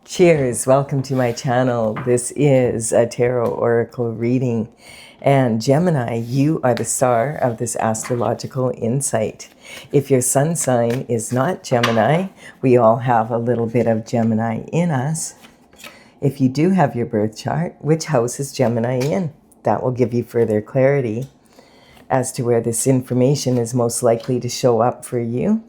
Cheers, welcome to my channel. This is a tarot oracle reading. And Gemini, you are the star of this astrological insight. If your sun sign is not Gemini, we all have a little bit of Gemini in us. If you do have your birth chart, which house is Gemini in? That will give you further clarity as to where this information is most likely to show up for you.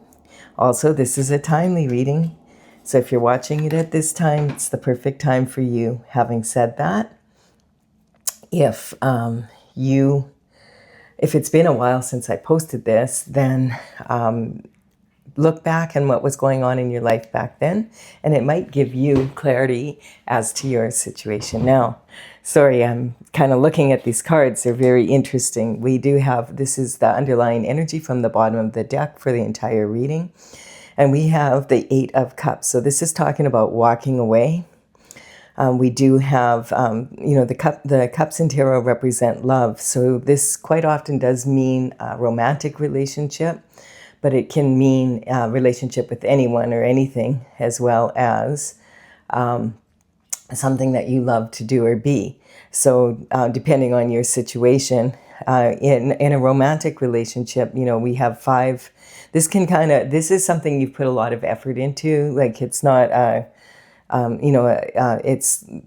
Also, this is a timely reading. So if you're watching it at this time, it's the perfect time for you. Having said that, if it's been a while since I posted this, then look back on what was going on in your life back then, and it might give you clarity as to your situation now. Sorry, I'm kind of looking at these cards. They're very interesting. We do have, this is the underlying energy from the bottom of the deck for the entire reading. And we have the Eight of Cups. So this is talking about walking away. We do have, the cups in tarot represent love. So this quite often does mean a romantic relationship, but it can mean a relationship with anyone or anything, as well as something that you love to do or be. So depending on your situation, in a romantic relationship, we have five. This is something you've put a lot of effort into. Like, it's not,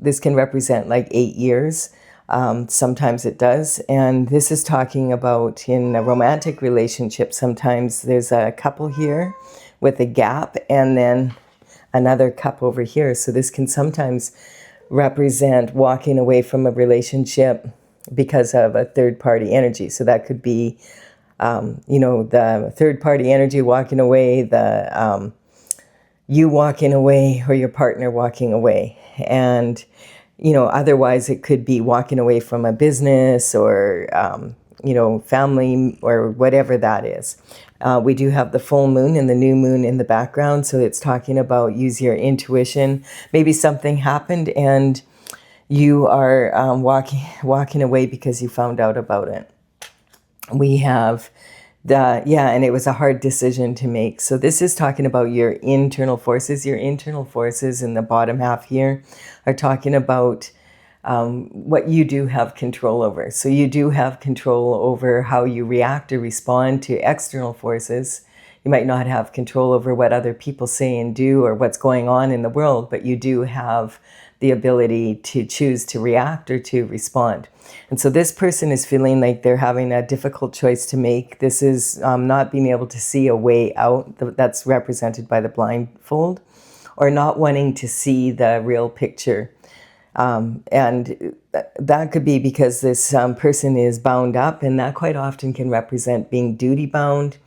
this can represent like 8 years. Sometimes it does. And this is talking about in a romantic relationship, sometimes there's a couple here with a gap and then another cup over here. So this can sometimes represent walking away from a relationship because of a third-party energy. So that could be the third-party energy walking away, you walking away, or your partner walking away. And, otherwise it could be walking away from a business or, family or whatever that is. We do have the full moon and the new moon in the background. So it's talking about use your intuition. Maybe something happened and you are walking away because you found out about it. We have and it was a hard decision to make. So this is talking about your internal forces. Your internal forces in the bottom half here are talking about what you do have control over. So you do have control over how you react or respond to external forces. You might not have control over what other people say and do or what's going on in the world, but you do have the ability to choose to react or to respond. And so this person is feeling like they're having a difficult choice to make. This is not being able to see a way out. That's represented by the blindfold, or not wanting to see the real picture. And that could be because this person is bound up, and that quite often can represent being duty bound.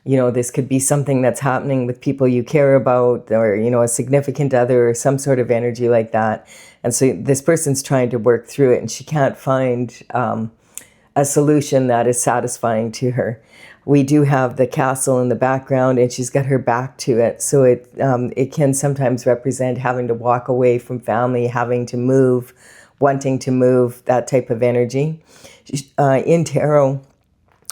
This could be something that's happening with people you care about, or, a significant other, or some sort of energy like that. And so this person's trying to work through it, and she can't find a solution that is satisfying to her. We do have the castle in the background, and she's got her back to it. So it can sometimes represent having to walk away from family, having to move, wanting to move, that type of energy. In tarot,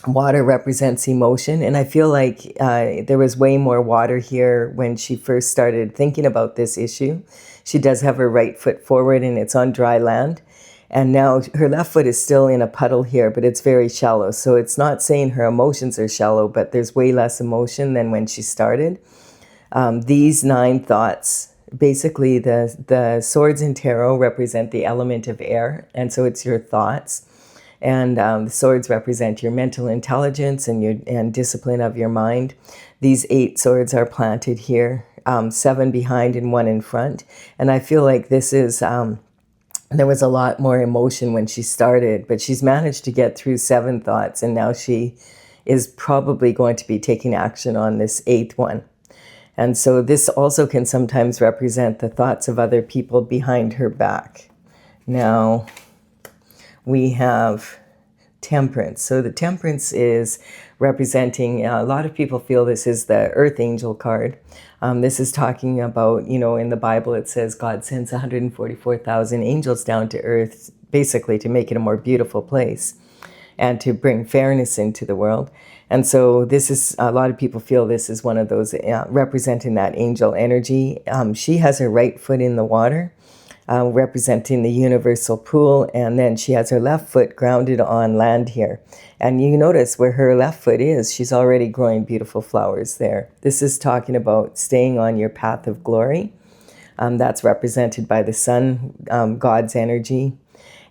water represents emotion, and I feel like there was way more water here when she first started thinking about this issue. She does have her right foot forward, and it's on dry land. And now her left foot is still in a puddle here, but it's very shallow. So it's not saying her emotions are shallow, but there's way less emotion than when she started. These 9 thoughts, basically the swords in tarot represent the element of air, and so it's your thoughts. And the swords represent your mental intelligence and discipline of your mind. These 8 swords are planted here, 7 behind and 1 in front. And I feel like this is, there was a lot more emotion when she started, but she's managed to get through 7 thoughts, and now she is probably going to be taking action on this 8th one. And so this also can sometimes represent the thoughts of other people behind her back. Now, we have Temperance. So the Temperance is representing, a lot of people feel this is the Earth Angel card. This is talking about, in the Bible it says God sends 144,000 angels down to Earth, basically to make it a more beautiful place. and to bring fairness into the world. And so this is, a lot of people feel this is one of those representing that angel energy. She has her right foot in the water, representing the universal pool, and then she has her left foot grounded on land here. And you notice where her left foot is, she's already growing beautiful flowers there. This is talking about staying on your path of glory. That's represented by the sun, God's energy.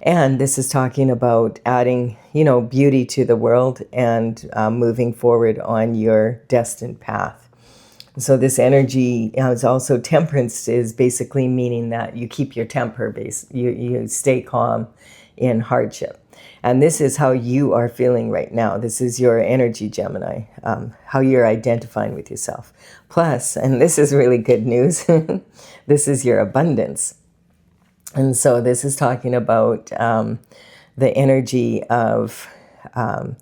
And this is talking about adding, beauty to the world and moving forward on your destined path. So this energy is also, temperance is basically meaning that you keep your temper, you stay calm in hardship. And this is how you are feeling right now. This is your energy, Gemini, how you're identifying with yourself. Plus, and this is really good news, this is your abundance. And so this is talking about the energy of, 10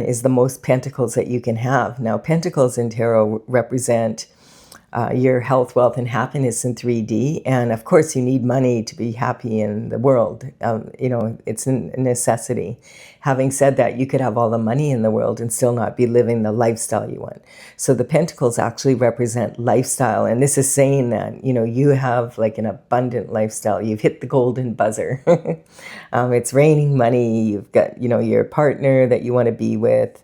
is the most pentacles that you can have. Now, pentacles in tarot represent your health, wealth, and happiness in 3D. And of course, you need money to be happy in the world. It's a necessity. Having said that, you could have all the money in the world and still not be living the lifestyle you want. So the pentacles actually represent lifestyle. And this is saying that, you have like an abundant lifestyle. You've hit the golden buzzer. It's raining money. You've got, your partner that you want to be with,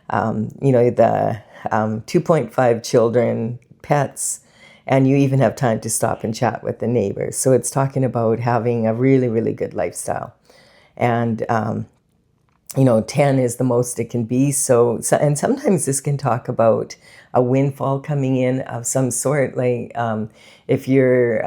the 2.5 children, pets, and you even have time to stop and chat with the neighbors. So it's talking about having a really, really good lifestyle. And, 10 is the most it can be. So, and sometimes this can talk about a windfall coming in of some sort, like if you're,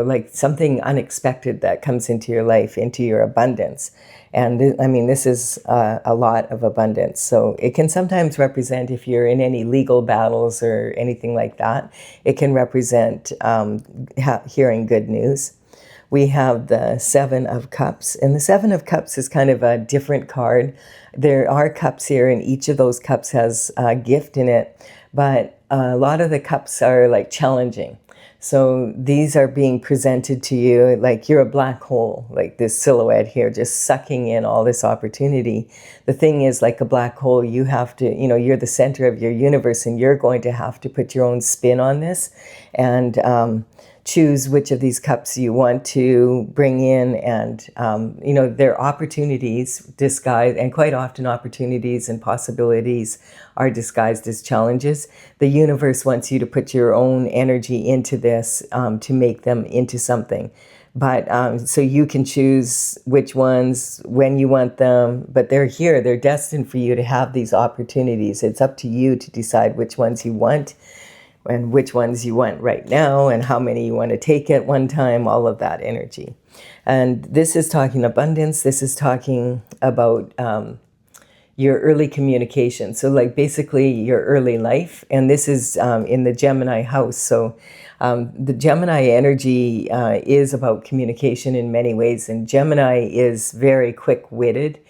like something unexpected that comes into your life, into your abundance. And this is a lot of abundance. So it can sometimes represent, if you're in any legal battles or anything like that, it can represent hearing good news. We have the Seven of Cups, and the Seven of Cups is kind of a different card. There are cups here, and each of those cups has a gift in it, but a lot of the cups are like challenging. So these are being presented to you like you're a black hole, like this silhouette here, just sucking in all this opportunity. The thing is, like a black hole, you have to, you're the center of your universe, and you're going to have to put your own spin on this and choose which of these cups you want to bring in. And, there are opportunities disguised, and quite often opportunities and possibilities are disguised as challenges. The universe wants you to put your own energy into this to make them into something. But so you can choose which ones, when you want them, but they're here. They're destined for you to have these opportunities. It's up to you to decide which ones you want and which ones you want right now and how many you want to take at one time, all of that energy. And this is talking abundance. This is talking about your early communication. So like basically your early life. And this is in the Gemini house. So the Gemini energy is about communication in many ways. And Gemini is very quick-witted.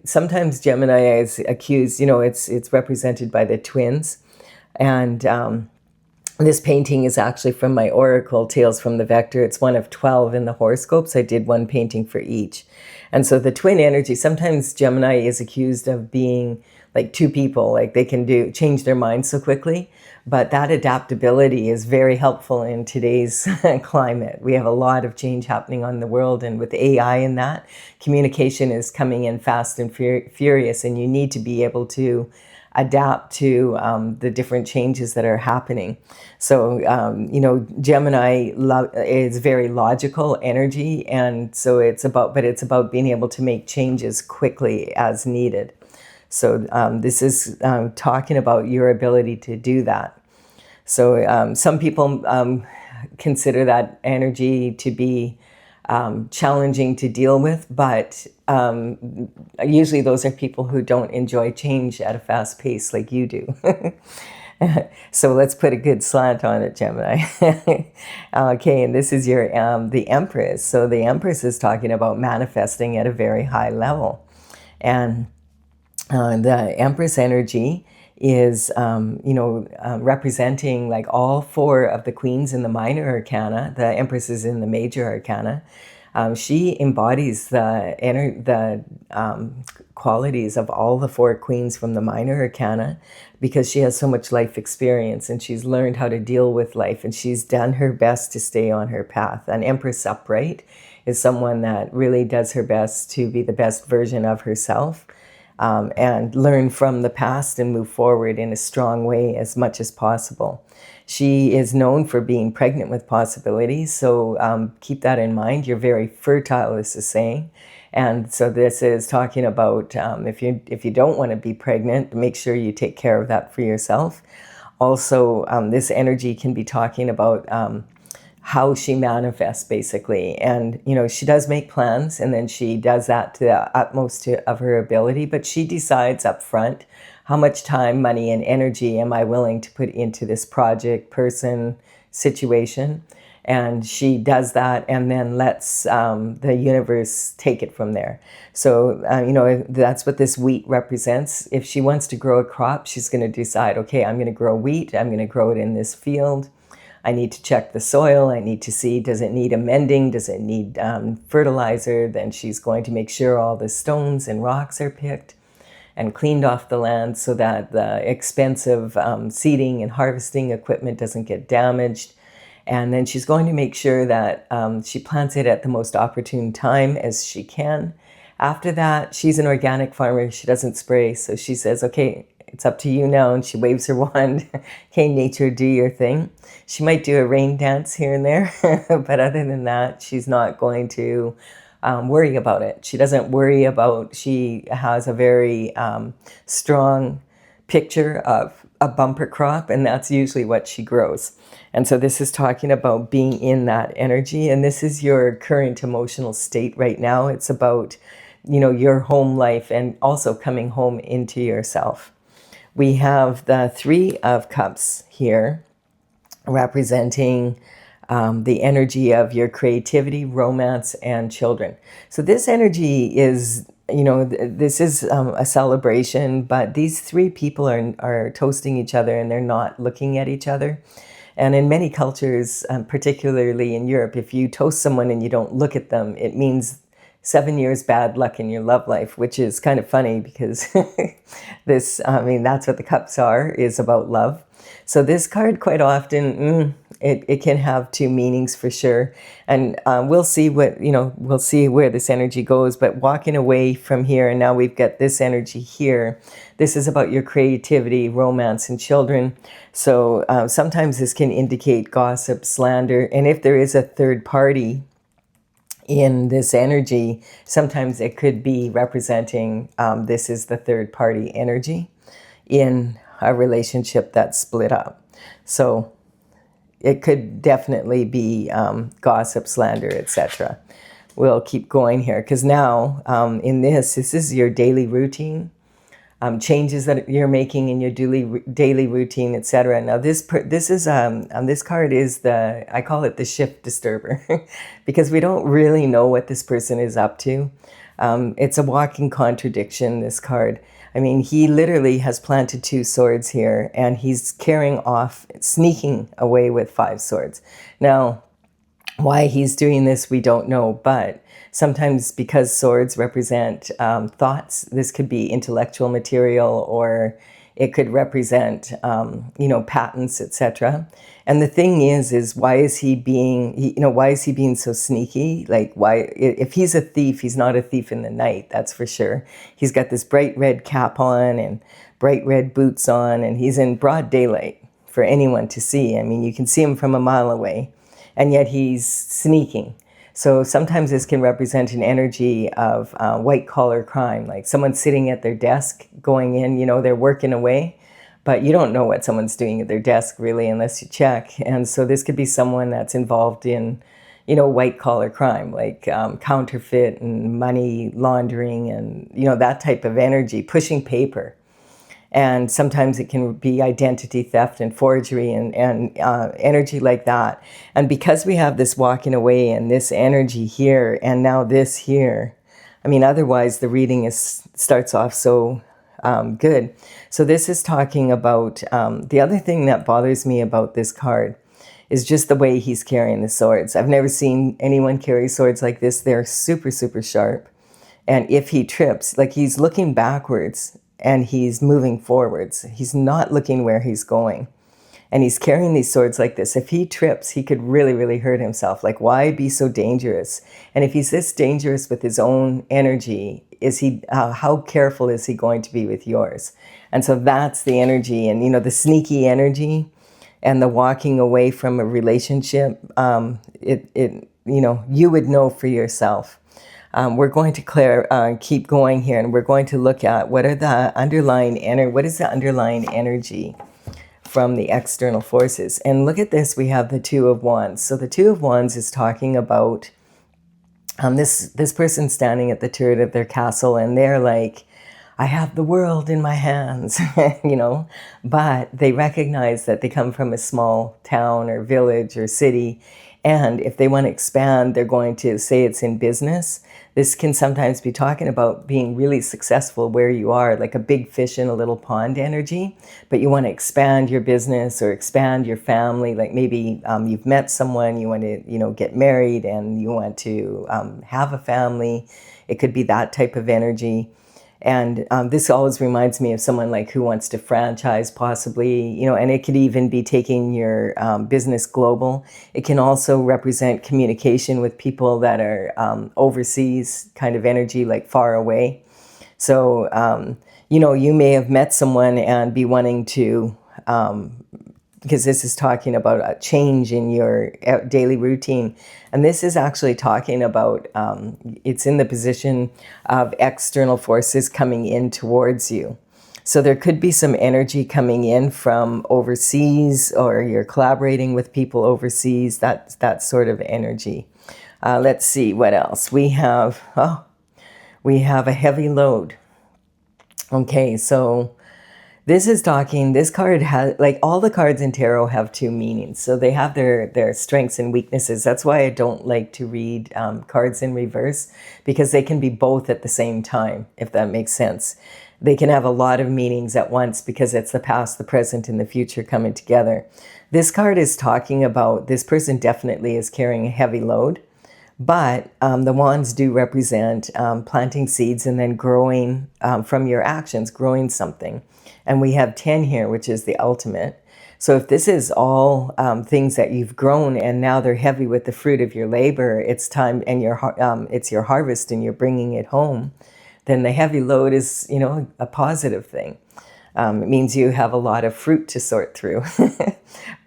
Sometimes Gemini is accused, it's represented by the twins. And this painting is actually from my Oracle, Tales from the Vector. It's one of 12 in the horoscopes. I did one painting for each. And so the twin energy, sometimes Gemini is accused of being like two people, like they can change their minds so quickly. But that adaptability is very helpful in today's climate. We have a lot of change happening on the world, and with AI and that, communication is coming in fast and furious, and you need to be able to adapt to the different changes that are happening. So, Gemini is very logical energy. And so it's about being able to make changes quickly as needed. So this is talking about your ability to do that. So some people consider that energy to be challenging to deal with, but usually those are people who don't enjoy change at a fast pace like you do. So let's put a good slant on it, Gemini. Okay, and this is your the Empress. So the Empress is talking about manifesting at a very high level. And the Empress energy is, representing like all four of the queens in the minor arcana. The Empress is in the major arcana. She embodies the qualities of all the four queens from the minor arcana, because she has so much life experience and she's learned how to deal with life, and she's done her best to stay on her path. An Empress upright is someone that really does her best to be the best version of herself, and learn from the past and move forward in a strong way as much as possible. She is known for being pregnant with possibilities, so keep that in mind. You're very fertile, this is saying. And so this is talking about if you don't want to be pregnant, make sure you take care of that for yourself. Also, this energy can be talking about how she manifests, basically. And, she does make plans, and then she does that to the utmost of her ability, but she decides up front how much time, money, and energy am I willing to put into this project, person, situation. And she does that and then lets the universe take it from there. So, that's what this wheat represents. If she wants to grow a crop, she's going to decide, okay, I'm going to grow wheat. I'm going to grow it in this field. I need to check the soil. I need to see, does it need amending? Does it need fertilizer? Then she's going to make sure all the stones and rocks are picked and cleaned off the land so that the expensive seeding and harvesting equipment doesn't get damaged. And then she's going to make sure that she plants it at the most opportune time as she can. After that, she's an organic farmer. She doesn't spray. So she says, okay, it's up to you now. And she waves her wand. Okay, nature, do your thing. She might do a rain dance here and there. But other than that, she's not going to worry about it. She doesn't worry about, she has a very strong picture of a bumper crop, and that's usually what she grows. And so this is talking about being in that energy, and this is your current emotional state right now. It's about, your home life and also coming home into yourself. We have the Three of Cups here, representing the energy of your creativity, romance, and children. So this energy is, this is a celebration, but these three people are toasting each other and they're not looking at each other. And in many cultures, particularly in Europe, if you toast someone and you don't look at them, it means 7 years bad luck in your love life, which is kind of funny because that's what the cups are, is about love. So this card quite often, it can have two meanings for sure. And we'll see we'll see where this energy goes, but walking away from here, and now we've got this energy here. This is about your creativity, romance, and children. So sometimes this can indicate gossip, slander, and if there is a third party in this energy, sometimes it could be representing this is the third party energy in a relationship that's split up. So it could definitely be gossip, slander, etc. We'll keep going here because now in this is your daily routine, changes that you're making in your daily routine, etc. Now this card is I call it the shift disturber because we don't really know what this person is up to. It's a walking contradiction, this card. I mean, he literally has planted 2 swords here and he's carrying off, sneaking away with 5 swords. Now, why he's doing this, we don't know, but sometimes because swords represent thoughts, this could be intellectual material, or it could represent, patents, etc. And the thing is why is he being so sneaky? Like, why, if he's a thief, he's not a thief in the night, that's for sure. He's got this bright red cap on and bright red boots on, and he's in broad daylight for anyone to see. I mean, you can see him from a mile away, and yet he's sneaking. So sometimes this can represent an energy of white-collar crime, like someone sitting at their desk going in, they're working away, but you don't know what someone's doing at their desk really unless you check. And so this could be someone that's involved in, white-collar crime, like counterfeit and money laundering and, that type of energy, pushing paper. And sometimes it can be identity theft and forgery and energy like that. And because we have this walking away and this energy here and now this here, I mean, otherwise the reading starts off so good. So this is talking about, the other thing that bothers me about this card is just the way he's carrying the swords. I've never seen anyone carry swords like this. They're super, super sharp. And if he trips, like he's looking backwards and he's moving forwards. He's not looking where he's going. And he's carrying these swords like this. If he trips, he could really, really hurt himself. Like, why be so dangerous? And if he's this dangerous with his own energy, is he? How careful is he going to be with yours? And so that's the energy, and the sneaky energy, and the walking away from a relationship. You would know for yourself. We're going to keep going here, and we're going to look at what is the underlying energy from the external forces. And look at this, we have the Two of Wands. So the Two of Wands is talking about this person standing at the turret of their castle, and they're like, I have the world in my hands, but they recognize that they come from a small town or village or city. And if they want to expand, they're going to say it's in business. This can sometimes be talking about being really successful where you are, like a big fish in a little pond energy, but you want to expand your business or expand your family. Like maybe you've met someone, you want to, get married, and you want to have a family. It could be that type of energy. And this always reminds me of someone like who wants to franchise possibly, and it could even be taking your business global. It can also represent communication with people that are overseas kind of energy, like far away. So, you may have met someone and be wanting to, because this is talking about a change in your daily routine. And this is actually talking about, it's in the position of external forces coming in towards you. So there could be some energy coming in from overseas, or you're collaborating with people overseas, that sort of energy. Let's see what else. We have a heavy load. Okay, so this card has, like all the cards in tarot have two meanings. So they have their strengths and weaknesses. That's why I don't like to read cards in reverse, because they can be both at the same time, if that makes sense. They can have a lot of meanings at once because it's the past, the present, and the future coming together. This card is talking about this person definitely is carrying a heavy load. But the wands do represent planting seeds and then growing from your actions, growing something. And we have 10 here, which is the ultimate. So if this is all things that you've grown and now they're heavy with the fruit of your labor, it's time, and it's your harvest and you're bringing it home, then the heavy load is, a positive thing. It means you have a lot of fruit to sort through.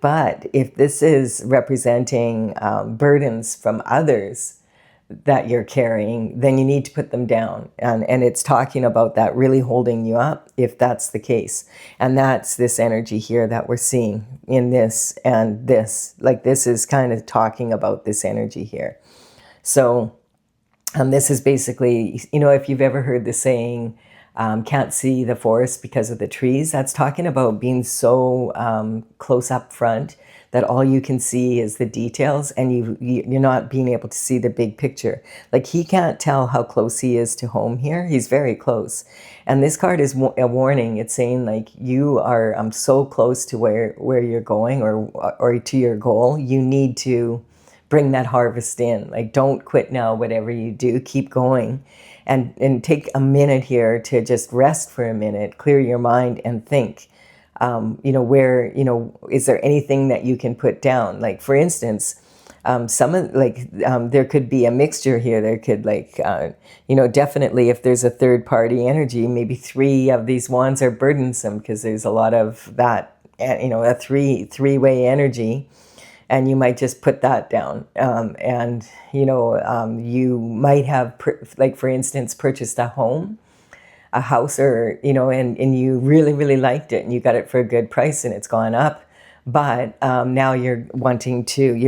But if this is representing burdens from others that you're carrying, then you need to put them down. And it's talking about that really holding you up, if that's the case. And that's this energy here that we're seeing in this and this. Like this is kind of talking about this energy here. So this is basically, if you've ever heard the saying, can't see the forest because of the trees, that's talking about being so close up front that all you can see is the details, and you're not being able to see the big picture. Like he can't tell how close he is to home here. He's very close. And this card is a warning. It's saying like you are so close to where you're going or to your goal. You need to bring that harvest in. Like don't quit now, whatever you do, keep going. And take a minute here to just rest for a minute, clear your mind and think. Is there anything that you can put down? Like, for instance, there could be a mixture here. There could definitely if there's a third party energy, maybe 3 of these wands are burdensome because there's a lot of that, a three-way energy. And you might just put that down. You might have, for instance, purchased a house, or, and you really, really liked it and you got it for a good price and it's gone up. But now you're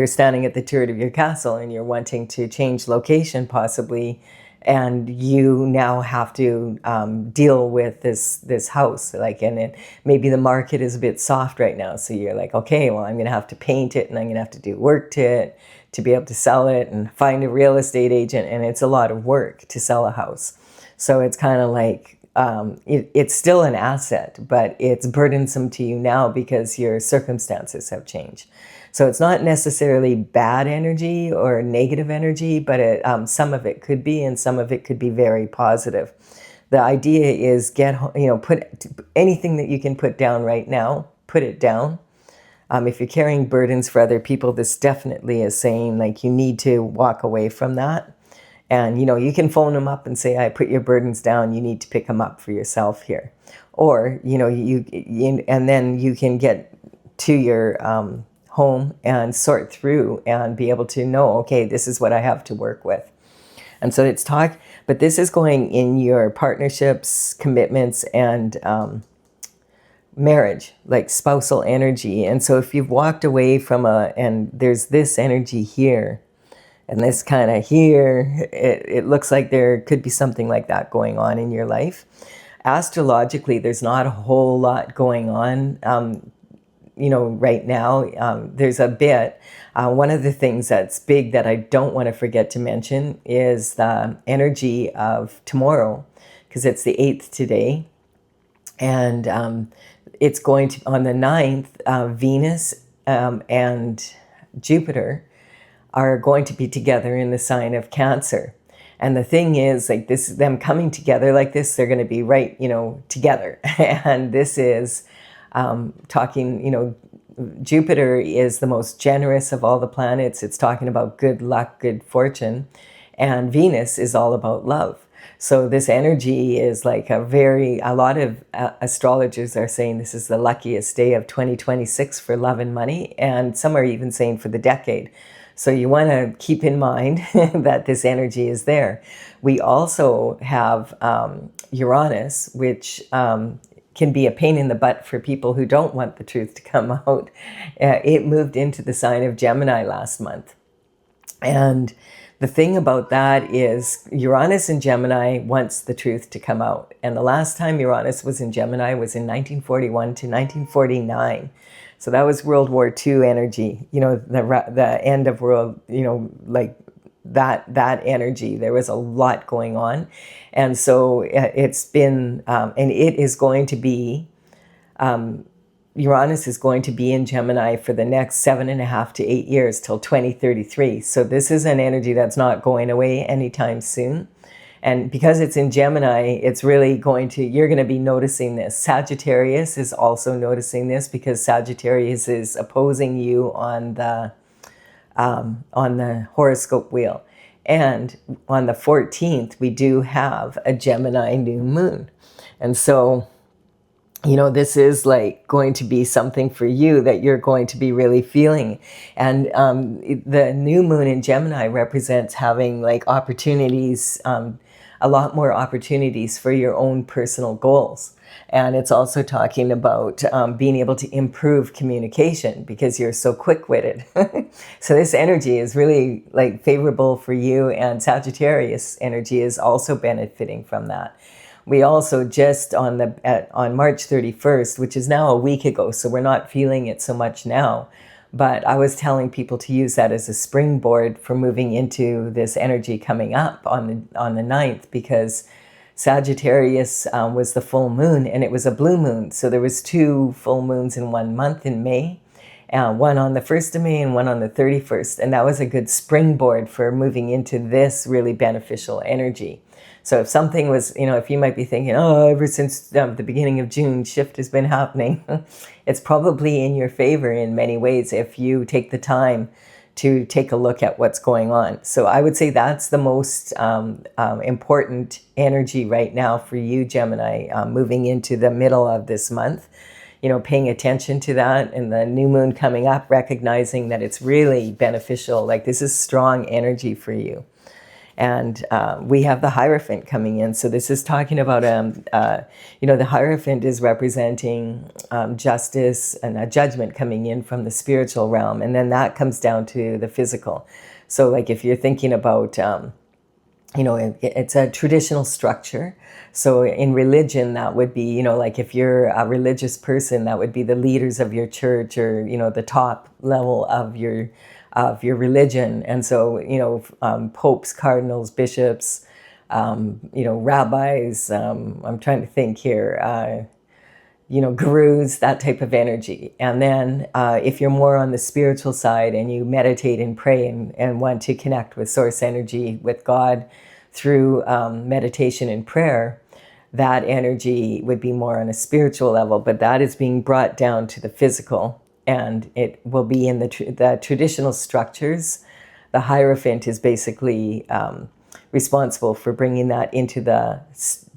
standing at the turret of your castle and you're wanting to change location possibly. And you now have to deal with this house, and maybe the market is a bit soft right now. So you're like, okay, well, I'm going to have to paint it and I'm going to have to do work to it to be able to sell it and find a real estate agent. And it's a lot of work to sell a house. So it's kind of like it's still an asset, but it's burdensome to you now because your circumstances have changed. So it's not necessarily bad energy or negative energy, but some of it could be, and some of it could be very positive. The idea is put anything that you can put down right now, put it down. If you're carrying burdens for other people, this definitely is saying like you need to walk away from that. And, you can phone them up and say, I put your burdens down. You need to pick them up for yourself here. Or, and then you can get to your home and sort through and be able to know, okay, this is what I have to work with. And so but this is going in your partnerships, commitments, and marriage, like spousal energy. And so if you've walked away from and there's this energy here, and this kind of here, it looks like there could be something like that going on in your life. Astrologically, there's not a whole lot going on, right now. There's a bit. One of the things that's big that I don't want to forget to mention is the energy of tomorrow, because it's the 8th today. And it's going to, on the 9th, Venus and Jupiter are going to be together in the sign of Cancer. And the thing is, like this, them coming together like this, they're going to be right, together. And this is talking, Jupiter is the most generous of all the planets. It's talking about good luck, good fortune. And Venus is all about love. So this energy is like a lot of astrologers are saying this is the luckiest day of 2026 for love and money. And some are even saying for the decade. So you want to keep in mind that this energy is there. We also have Uranus, which can be a pain in the butt for people who don't want the truth to come out. It moved into the sign of Gemini last month. And the thing about that is Uranus in Gemini wants the truth to come out. And the last time Uranus was in Gemini was in 1941 to 1949. So that was World War II energy, the end of world, like that energy. There was a lot going on. And so it's been, and it is going to be, Uranus is going to be in Gemini for the next 7.5 to 8 years till 2033. So this is an energy that's not going away anytime soon. And because it's in Gemini, it's really you're going to be noticing this. Sagittarius is also noticing this because Sagittarius is opposing you on the horoscope wheel. And on the 14th, we do have a Gemini new moon. And so, this is like going to be something for you that you're going to be really feeling. And the new moon in Gemini represents having like opportunities, a lot more opportunities for your own personal goals. And it's also talking about being able to improve communication because you're so quick-witted. So this energy is really like favorable for you, and Sagittarius energy is also benefiting from that. We also just on March 31st, which is now a week ago, so we're not feeling it so much now, but I was telling people to use that as a springboard for moving into this energy coming up on the 9th, because Sagittarius was the full moon, and it was a blue moon. So there was 2 full moons in 1 month in May, one on the 1st of May and one on the 31st. And that was a good springboard for moving into this really beneficial energy. So if something was, if you might be thinking, ever since the beginning of June, shift has been happening, it's probably in your favor in many ways if you take the time to take a look at what's going on. So I would say that's the most important energy right now for you, Gemini, moving into the middle of this month. Paying attention to that, and the new moon coming up, recognizing that it's really beneficial. Like this is strong energy for you. And we have the Hierophant coming in. So this is talking about, the Hierophant is representing justice and a judgment coming in from the spiritual realm. And then that comes down to the physical. So like if you're thinking about, it's a traditional structure. So in religion, that would be, like if you're a religious person, that would be the leaders of your church or, the top level of your religion. And so, popes, cardinals, bishops, rabbis, I'm trying to think here, gurus, that type of energy. And then if you're more on the spiritual side and you meditate and pray and want to connect with source energy, with God through meditation and prayer, that energy would be more on a spiritual level, but that is being brought down to the physical, and it will be in the traditional structures. The Hierophant is basically responsible for bringing that into the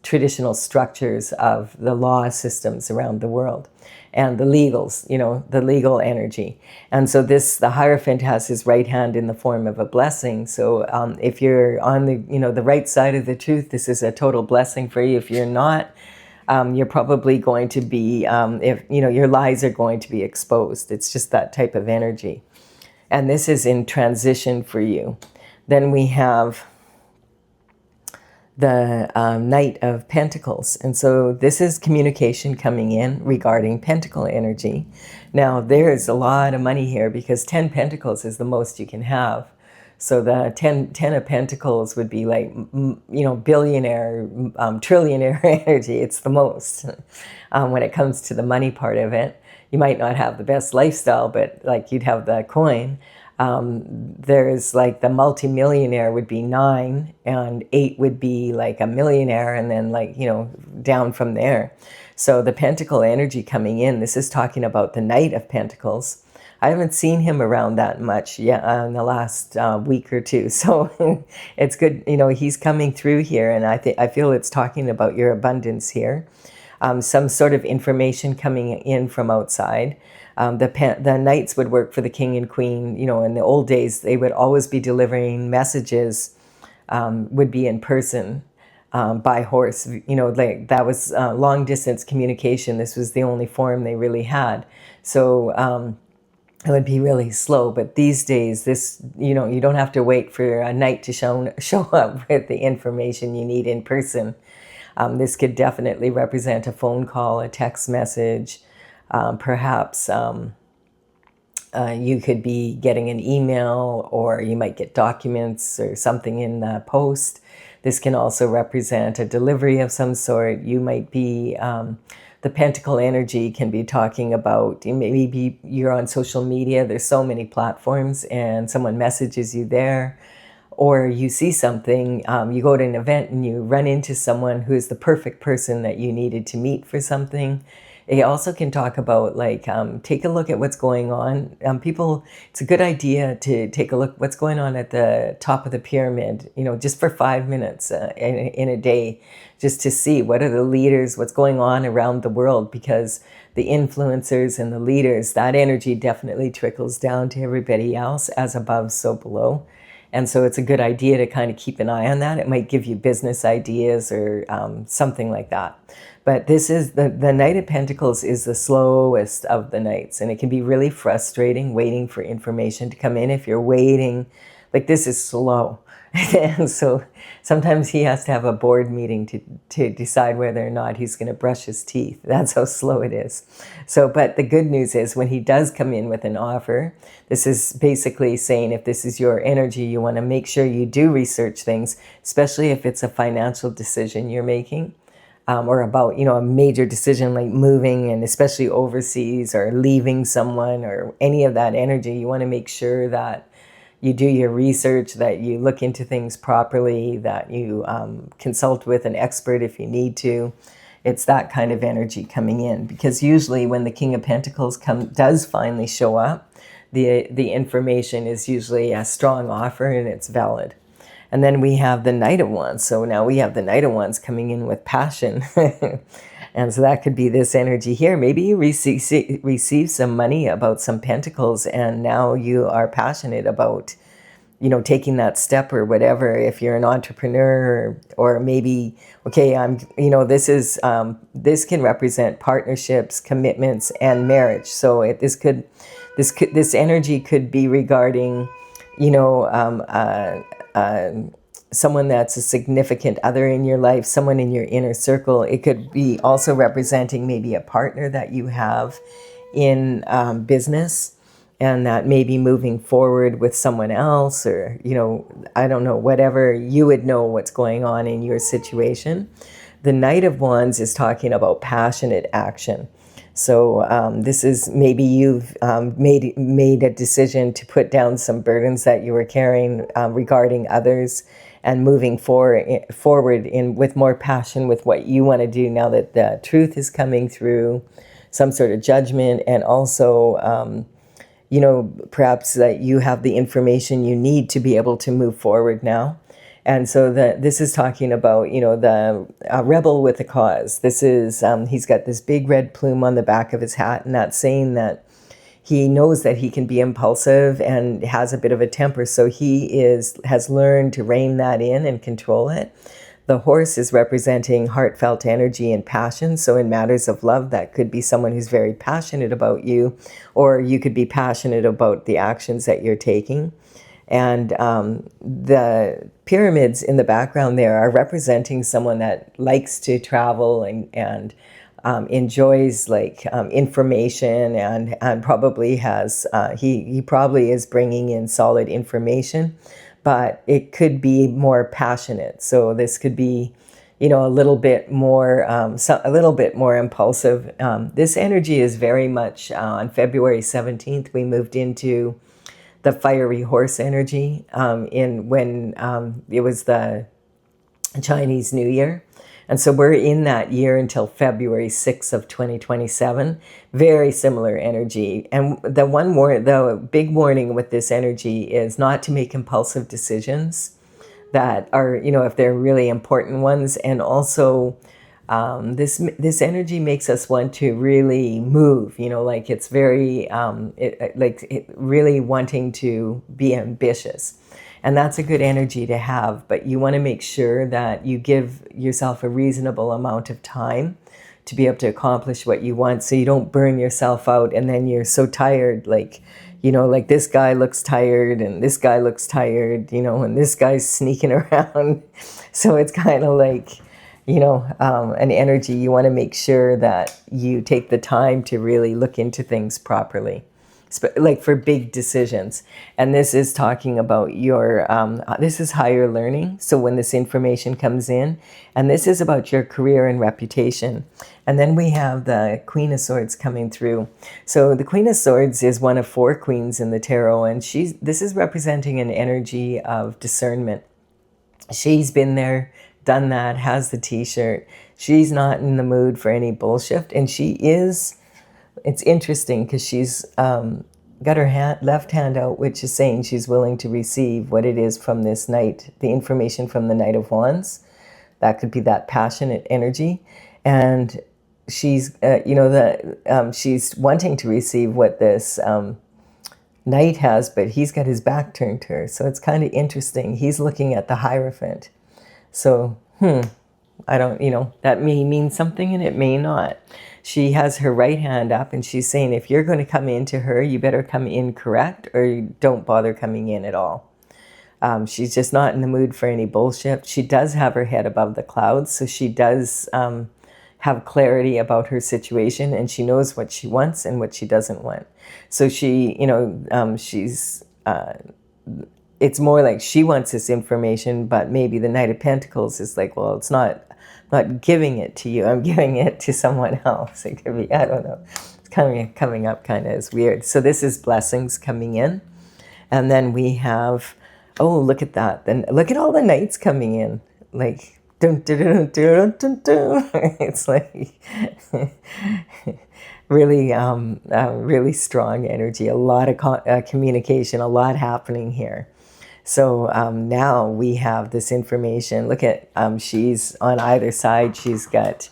traditional structures of the law systems around the world and the legals, the legal energy. And so the Hierophant has his right hand in the form of a blessing. So if you're on the right side of the truth, this is a total blessing for you. If you're not, you're probably going to be, your lies are going to be exposed. It's just that type of energy. And this is in transition for you. Then we have the Knight of Pentacles. And so this is communication coming in regarding pentacle energy. Now, there's a lot of money here because 10 pentacles is the most you can have. So the 10 of Pentacles would be like, billionaire, trillionaire energy. It's the most when it comes to the money part of it. You might not have the best lifestyle, but like you'd have the coin. There's like the multimillionaire would be 9, and 8 would be like a millionaire, and then down from there. So the pentacle energy coming in, this is talking about the Knight of Pentacles. I haven't seen him around that much yet in the last week or two. So it's good, he's coming through here, and I feel it's talking about your abundance here. Some sort of information coming in from outside. The knights would work for the king and queen. In the old days, they would always be delivering messages, would be in person, by horse. That was long distance communication. This was the only form they really had. So it would be really slow. But these days, you don't have to wait for a knight to show up with the information you need in person. This could definitely represent a phone call, a text message. Perhaps you could be getting an email, or you might get documents or something in the post. This can also represent a delivery of some sort. You might be, the pentacle energy can be talking about, maybe you're on social media. There's so many platforms and someone messages you there. Or you see something, you go to an event and you run into someone who is the perfect person that you needed to meet for something. It also can talk about take a look at what's going on. It's a good idea to take a look what's going on at the top of the pyramid, just for 5 minutes in a day, just to see what are the leaders, what's going on around the world, because the influencers and the leaders, that energy definitely trickles down to everybody else, as above, so below. And so it's a good idea to kind of keep an eye on that. It might give you business ideas or something like that. But this is the Knight of Pentacles is the slowest of the knights. And it can be really frustrating waiting for information to come in. If you're waiting, this is slow. And so sometimes he has to have a board meeting to decide whether or not he's going to brush his teeth. That's how slow it is. So, but the good news is when he does come in with an offer, this is basically saying if this is your energy, you want to make sure you do research things, especially if it's a financial decision you're making. Or about, a major decision like moving, and especially overseas, or leaving someone, or any of that energy. You want to make sure that you do your research, that you look into things properly, that you consult with an expert if you need to. It's that kind of energy coming in, because usually when the King of Pentacles does finally show up, the information is usually a strong offer and it's valid. And then we have the Knight of Wands. So now we have the Knight of Wands coming in with passion. And so that could be this energy here. Maybe you receive some money about some pentacles, and now you are passionate about, taking that step or whatever. If you're an entrepreneur, or maybe, okay, this can represent partnerships, commitments, and marriage. So this energy could be regarding, someone that's a significant other in your life, someone in your inner circle. It could be also representing maybe a partner that you have in business, and that maybe moving forward with someone else, or, I don't know, whatever, you would know what's going on in your situation. The Knight of Wands is talking about passionate action. So this is maybe you've made a decision to put down some burdens that you were carrying regarding others, and moving forward with more passion with what you want to do now that the truth is coming through, some sort of judgment, and also perhaps that you have the information you need to be able to move forward now. And so this is talking about, the rebel with a cause. This is, he's got this big red plume on the back of his hat, and that's saying that he knows that he can be impulsive and has a bit of a temper. So he has learned to rein that in and control it. The horse is representing heartfelt energy and passion. So in matters of love, that could be someone who's very passionate about you, or you could be passionate about the actions that you're taking. And the pyramids in the background there are representing someone that likes to travel and enjoys information, and probably has, he probably is bringing in solid information, but it could be more passionate. So this could be, a little bit more, a little bit more impulsive. This energy is very much on February 17th, we moved into the fiery horse energy when it was the Chinese New Year. And so we're in that year until February 6th of 2027. Very similar energy. And the big warning with this energy is not to make impulsive decisions that are, if they're really important ones. And also this energy makes us want to really move, it's very, really wanting to be ambitious. And that's a good energy to have, but you want to make sure that you give yourself a reasonable amount of time to be able to accomplish what you want, so you don't burn yourself out and then you're so tired, like this guy looks tired and this guy looks tired, and this guy's sneaking around. So it's kind of like, an energy. You want to make sure that you take the time to really look into things properly, like for big decisions. And this is talking about this is higher learning. So when this information comes in, and this is about your career and reputation. And then we have the Queen of Swords coming through. So the Queen of Swords is one of 4 queens in the tarot, and this is representing an energy of discernment. She's been there, done that, has the t-shirt. She's not in the mood for any bullshit. And it's interesting because she's got her left hand out, which is saying she's willing to receive what it is from this knight, the information from the Knight of Wands. That could be that passionate energy. And she's, she's wanting to receive what this knight has, but he's got his back turned to her. So it's kind of interesting. He's looking at the Hierophant. So, I don't, that may mean something and it may not. She has her right hand up and she's saying, if you're going to come into her, you better come in correct, or you don't bother coming in at all. She's just not in the mood for any bullshit. She does have her head above the clouds, so she does have clarity about her situation, and she knows what she wants and what she doesn't want. So she, she's... it's more like she wants this information, but maybe the Knight of Pentacles is like, well, it's not giving it to you. I'm giving it to someone else. It could be, I don't know. It's coming up kind of as weird. So this is blessings coming in. And then we have, oh, look at that. Then look at all the knights coming in. Like, dun, dun, dun, dun, dun, dun. It's like really, really strong energy. A lot of communication, a lot happening here. So now we have this information. Look at, she's on either side. She's got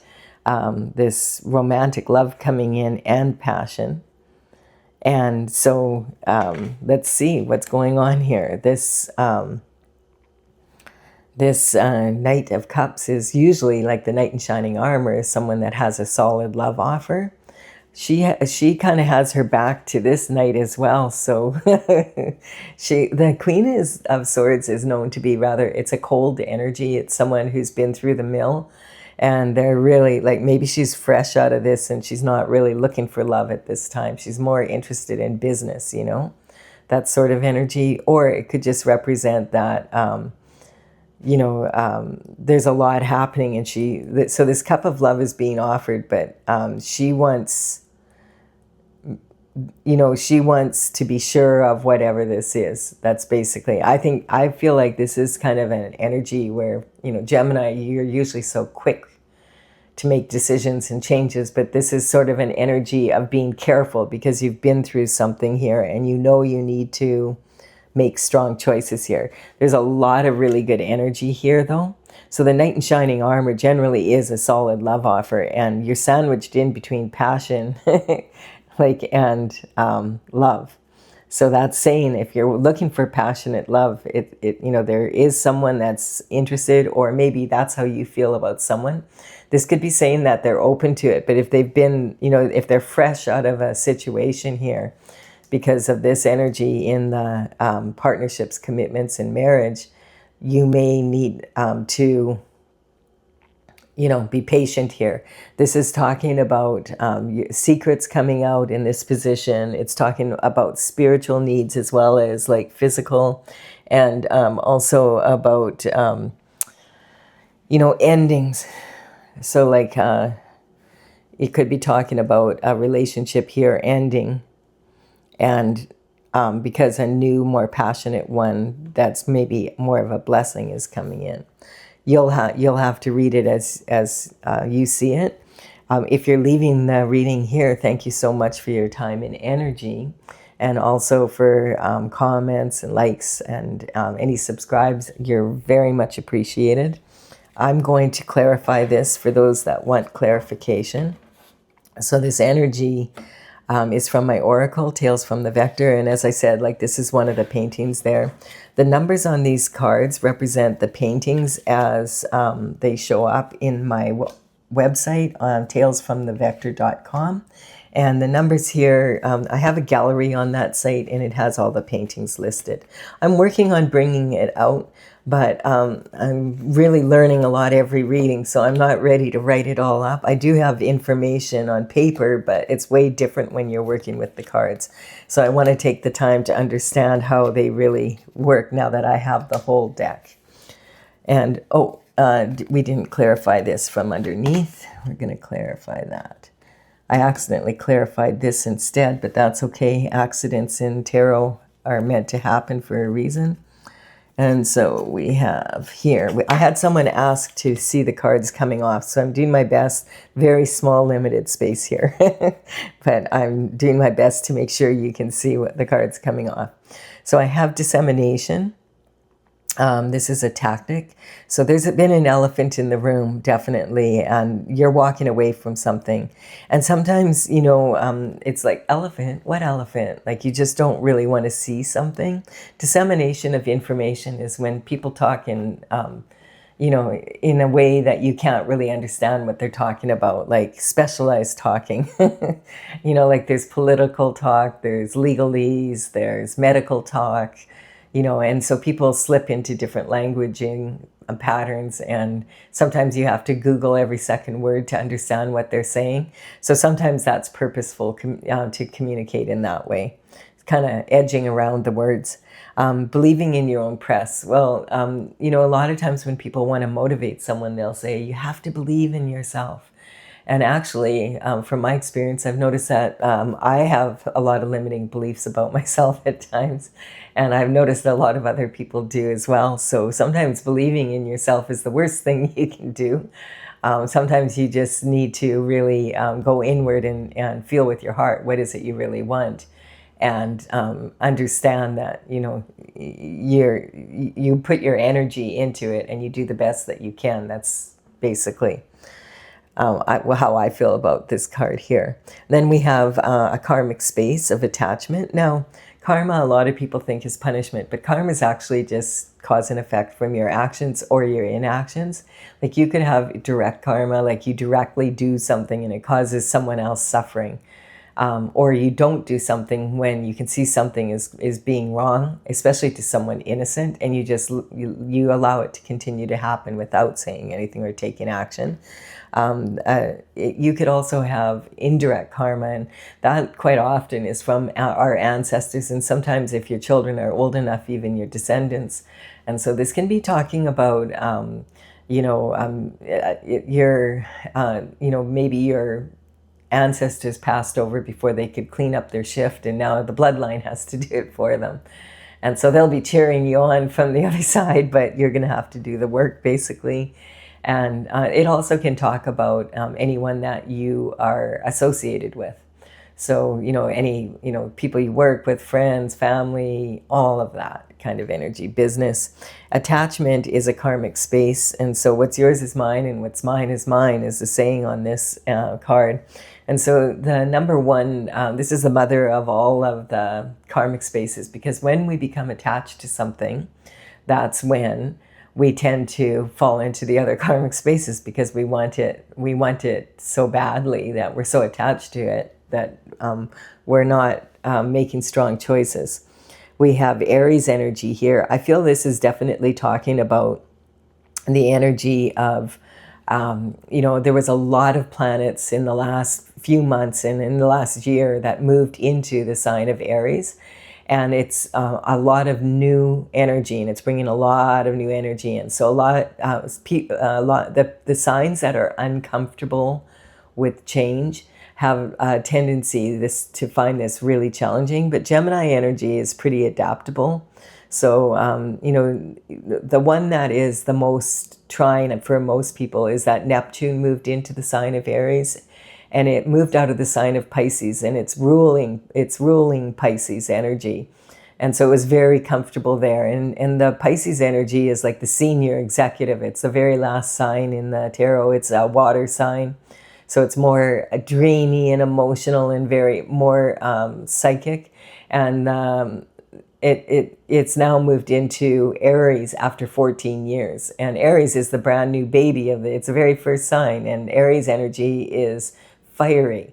this romantic love coming in and passion. And so let's see what's going on here. This Knight of Cups is usually like the Knight in Shining Armor, is someone that has a solid love offer. She kind of has her back to this knight as well. So the Queen of Swords is known to be it's a cold energy. It's someone who's been through the mill. And they're really like, maybe she's fresh out of this and she's not really looking for love at this time. She's more interested in business, you know, that sort of energy. Or it could just represent that, there's a lot happening, and so this cup of love is being offered, but she wants to be sure of whatever this is. That's basically, I feel like this is kind of an energy where, Gemini, you're usually so quick to make decisions and changes, but this is sort of an energy of being careful because you've been through something here and you need to make strong choices here. There's a lot of really good energy here though. So the knight in shining armor generally is a solid love offer, and you're sandwiched in between passion and love. So that's saying if you're looking for passionate love, there is someone that's interested, or maybe that's how you feel about someone. This could be saying that they're open to it, but if they've been, if they're fresh out of a situation here because of this energy in the partnerships, commitments, and marriage, you may need to be patient here. This is talking about secrets coming out in this position. It's talking about spiritual needs as well as like physical, and also about, endings. So like it could be talking about a relationship here ending, and because a new, more passionate one that's maybe more of a blessing is coming in. You'll have to read it as you see it. If you're leaving the reading here, thank you so much for your time and energy, and also for comments and likes and any subscribes. You're very much appreciated. I'm going to clarify this for those that want clarification. So this energy is from my oracle, Tales from the Vector. And as I said, like this is one of the paintings there. The numbers on these cards represent the paintings as they show up in my website on talesfromthevector.com. And the numbers here, I have a gallery on that site and it has all the paintings listed. I'm working on bringing it out, but I'm really learning a lot every reading, so I'm not ready to write it all up. I do have information on paper, but it's way different when you're working with the cards. So I want to take the time to understand how they really work now that I have the whole deck. And, we didn't clarify this from underneath. We're going to clarify that. I accidentally clarified this instead, but that's okay. Accidents in tarot are meant to happen for a reason. And so we have here, I had someone ask to see the cards coming off, so I'm doing my best. Very small, limited space here, but I'm doing my best to make sure you can see what the cards coming off. So I have dissemination. This is a tactic. So there's been an elephant in the room, definitely, and you're walking away from something. And sometimes, it's like, elephant? What elephant? Like you just don't really want to see something. Dissemination of information is when people talk in a way that you can't really understand what they're talking about, like specialized talking. Like there's political talk, there's legalese, there's medical talk. And so people slip into different languaging patterns, and sometimes you have to Google every second word to understand what they're saying. So sometimes that's purposeful to communicate in that way. It's kind of edging around the words. Believing in your own press. Well, a lot of times when people want to motivate someone, they'll say, you have to believe in yourself. And actually, from my experience, I've noticed that I have a lot of limiting beliefs about myself at times. And I've noticed a lot of other people do as well. So sometimes believing in yourself is the worst thing you can do. Sometimes you just need to really go inward and feel with your heart, what is it you really want? And understand that, you put your energy into it and you do the best that you can. That's basically how I feel about this card here. Then we have a karmic space of attachment. Now, karma, a lot of people think is punishment, but karma is actually just cause and effect from your actions or your inactions. Like you could have direct karma, like you directly do something and it causes someone else suffering. or you don't do something when you can see something is being wrong, especially to someone innocent, and you allow it to continue to happen without saying anything or taking action. You could also have indirect karma, and that quite often is from our ancestors, and sometimes if your children are old enough, even your descendants. And so this can be talking about maybe your ancestors passed over before they could clean up their shift, and now the bloodline has to do it for them. And so they'll be cheering you on from the other side, but you're going to have to do the work, basically. And it also can talk about anyone that you are associated with. So, any, people you work with, friends, family, all of that kind of energy, business. Attachment is a karmic space. And so what's yours is mine, and what's mine is the saying on this card. And so the number one, this is the mother of all of the karmic spaces, because when we become attached to something, that's when we tend to fall into the other karmic spaces, because we want it so badly that we're so attached to it that we're not making strong choices. We have Aries energy here. I feel this is definitely talking about the energy of, there was a lot of planets in the last few months and in the last year that moved into the sign of Aries. And it's a lot of new energy, and it's bringing a lot of new energy in. So the signs that are uncomfortable with change have a tendency to find this really challenging. But Gemini energy is pretty adaptable. So, the one that is the most trying for most people is that Neptune moved into the sign of Aries, and it moved out of the sign of Pisces, and it's ruling Pisces energy. And so it was very comfortable there. And the Pisces energy is like the senior executive. It's the very last sign in the tarot. It's a water sign. So it's more dreamy and emotional and very more psychic. And it's now moved into Aries after 14 years. And Aries is the brand new baby it's the very first sign. And Aries energy is fiery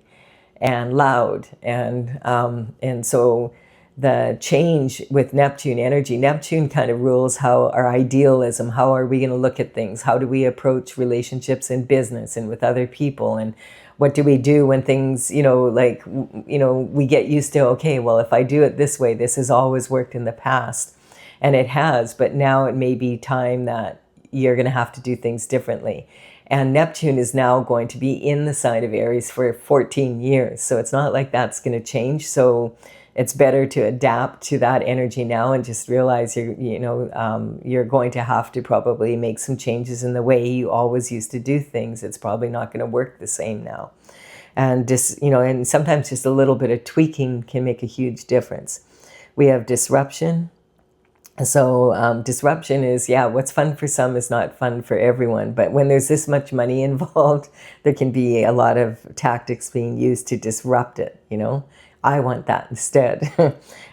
and loud. And so the change with Neptune energy, Neptune kind of rules how our idealism, how are we going to look at things? How do we approach relationships in business and with other people? And what do we do when things, we get used to, okay, well, if I do it this way, this has always worked in the past. And it has, but now it may be time that you're going to have to do things differently. And Neptune is now going to be in the sign of Aries for 14 years. So it's not like that's going to change. So it's better to adapt to that energy now and just realize you're going to have to probably make some changes in the way you always used to do things. It's probably not going to work the same now. And and sometimes just a little bit of tweaking can make a huge difference. We have disruption. So disruption is, what's fun for some is not fun for everyone. But when there's this much money involved, there can be a lot of tactics being used to disrupt it, I want that instead.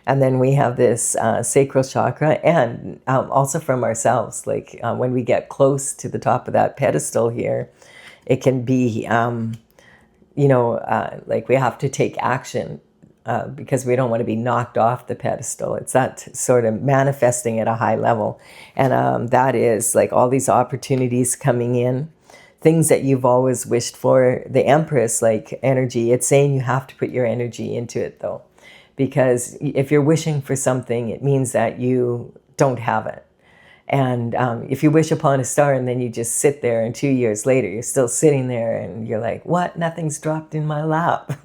And then we have this sacral chakra, and also from ourselves. Like when we get close to the top of that pedestal here, it can be, like we have to take action because we don't want to be knocked off the pedestal. It's that sort of manifesting at a high level. And that is like all these opportunities coming in. Things that you've always wished for. The Empress, like energy, it's saying you have to put your energy into it though. Because if you're wishing for something, it means that you don't have it. And if you wish upon a star and then you just sit there and 2 years later, you're still sitting there and you're like, what? Nothing's dropped in my lap.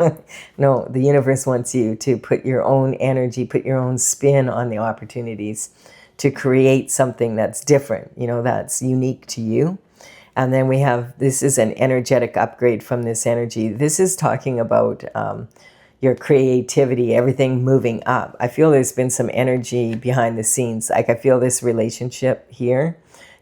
No, the universe wants you to put your own energy, put your own spin on the opportunities to create something that's different, that's unique to you. And then we have, this is an energetic upgrade from this energy. This is talking about your creativity, everything moving up. I feel there's been some energy behind the scenes. Like I feel this relationship here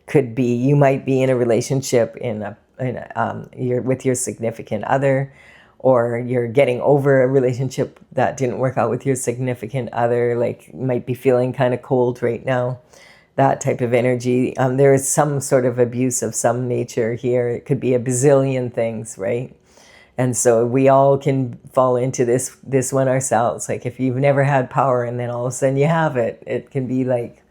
could be, you might be in a relationship you're with your significant other, or you're getting over a relationship that didn't work out with your significant other. Like you might be feeling kind of cold right now. That type of energy. There is some sort of abuse of some nature here. It could be a bazillion things, right? And so we all can fall into this one ourselves. Like if you've never had power and then all of a sudden you have it, it can be like,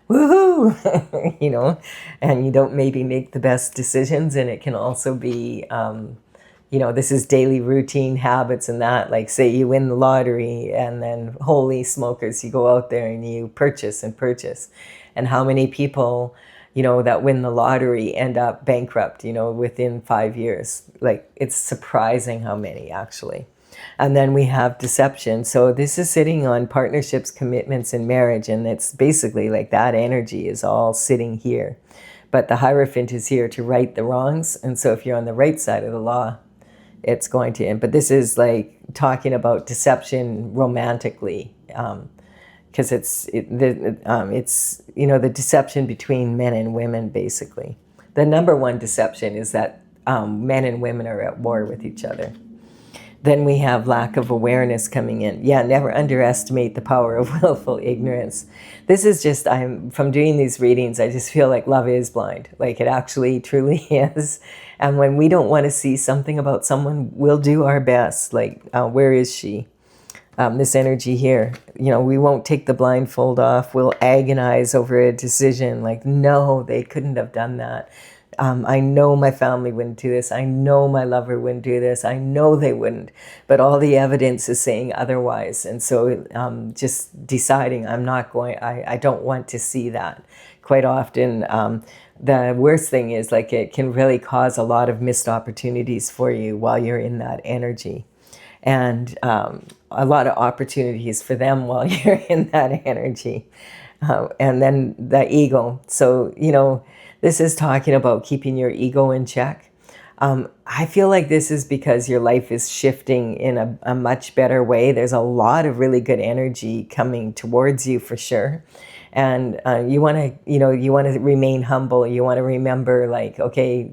woohoo, you know, and you don't maybe make the best decisions. And it can also be, you know, this is daily routine habits and that, like say you win the lottery and then holy smokers, you go out there and you purchase and purchase. And how many people, you know, that win the lottery end up bankrupt, you know, within 5 years. Like it's surprising how many actually. And then we have deception. So this is sitting on partnerships, commitments, and marriage. And it's basically like that energy is all sitting here. But the Hierophant is here to right the wrongs. And so if you're on the right side of the law, it's going to end. But this is like talking about deception romantically. Because it's you know, the deception between men and women, basically. The number one deception is that men and women are at war with each other. Then we have lack of awareness coming in. Yeah, never underestimate the power of willful ignorance. This is just, from doing these readings, I just feel like love is blind. Like it actually truly is. And when we don't want to see something about someone, we'll do our best. Like, where is she? This energy here, you know, we won't take the blindfold off. We'll agonize over a decision like, no, they couldn't have done that. I know my family wouldn't do this. I know my lover wouldn't do this. I know they wouldn't. But all the evidence is saying otherwise. And so just deciding I don't want to see that. Quite often, the worst thing is like it can really cause a lot of missed opportunities for you while you're in that energy. And a lot of opportunities for them while you're in that energy. And then the ego. So, you know, this is talking about keeping your ego in check. I feel like this is because your life is shifting in a much better way. There's a lot of really good energy coming towards you for sure. And you want to remain humble. You want to remember like, okay,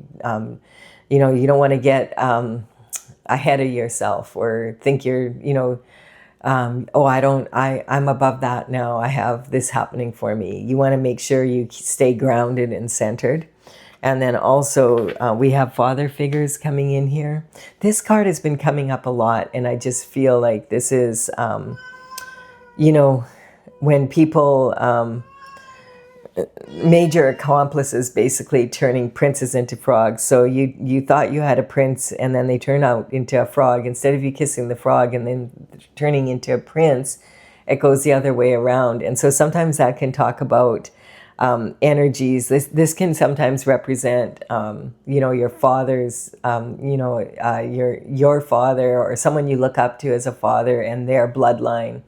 you know, you don't want to get ahead of yourself or think you're, you know, I'm above that now. I have this happening for me. You want to make sure you stay grounded and centered. And then also we have father figures coming in here. This card has been coming up a lot. And I just feel like this is, you know, when people, major accomplices basically turning princes into frogs. So you thought you had a prince and then they turn out into a frog. Instead of you kissing the frog and then turning into a prince, it goes the other way around. And so sometimes that can talk about energies. This can sometimes represent, you know, your father's, you know, your father or someone you look up to as a father and their bloodline.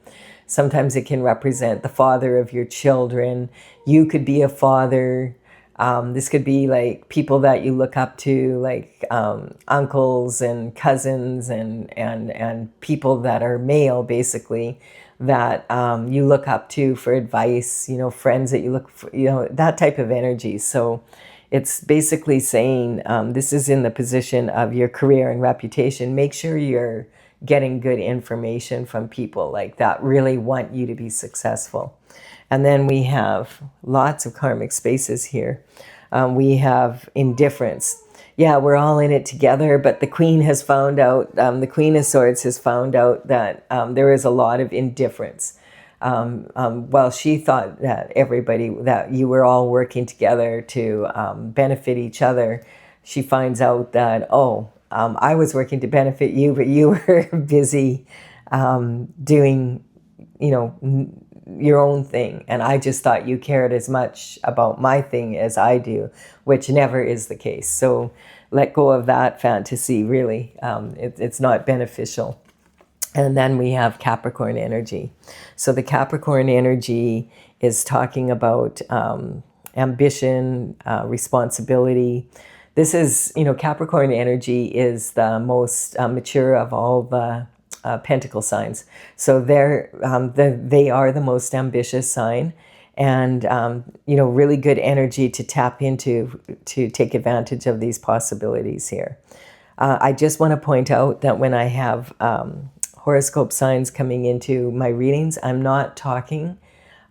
Sometimes it can represent the father of your children. You could be a father. This could be like people that you look up to, like uncles and cousins and people that are male, basically, that you look up to for advice, you know, friends that you look for, you know, that type of energy. So it's basically saying this is in the position of your career and reputation. Make sure you're getting good information from people like that really want you to be successful. And then we have lots of karmic spaces here. We have indifference. Yeah, we're all in it together, but the Queen has found out, the Queen of Swords has found out that there is a lot of indifference. Well, she thought that that you were all working together to benefit each other. She finds out that, I was working to benefit you, but you were busy doing, you know, your own thing. And I just thought you cared as much about my thing as I do, which never is the case. So let go of that fantasy, really. It's not beneficial. And then we have Capricorn energy. So the Capricorn energy is talking about ambition, responsibility. This is, you know, Capricorn energy is the most mature of all the pentacle signs. So they are the most ambitious sign and, you know, really good energy to tap into to take advantage of these possibilities here. I just want to point out that when I have horoscope signs coming into my readings, I'm not talking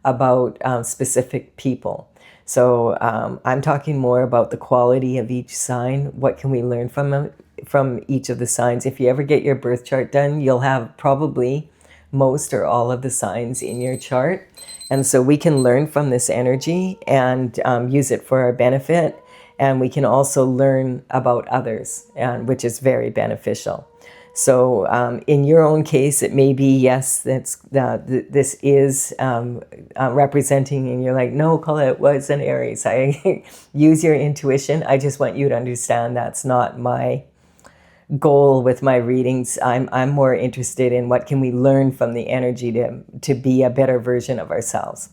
about specific people. So I'm talking more about the quality of each sign. What can we learn from from each of the signs. If you ever get your birth chart done, you'll have probably most or all of the signs in your chart. And so we can learn from this energy and use it for our benefit. And we can also learn about others, which is very beneficial. So in your own case, it may be, yes, this is representing, and you're like, no, Colette, it was an Aries. I use your intuition. I just want you to understand that's not my goal with my readings. I'm more interested in what can we learn from the energy to be a better version of ourselves.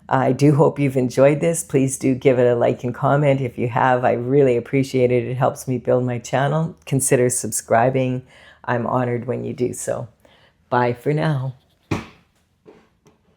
I do hope you've enjoyed this. Please do give it a like and comment. If you have, I really appreciate it. It helps me build my channel. Consider subscribing. I'm honored when you do so. Bye for now.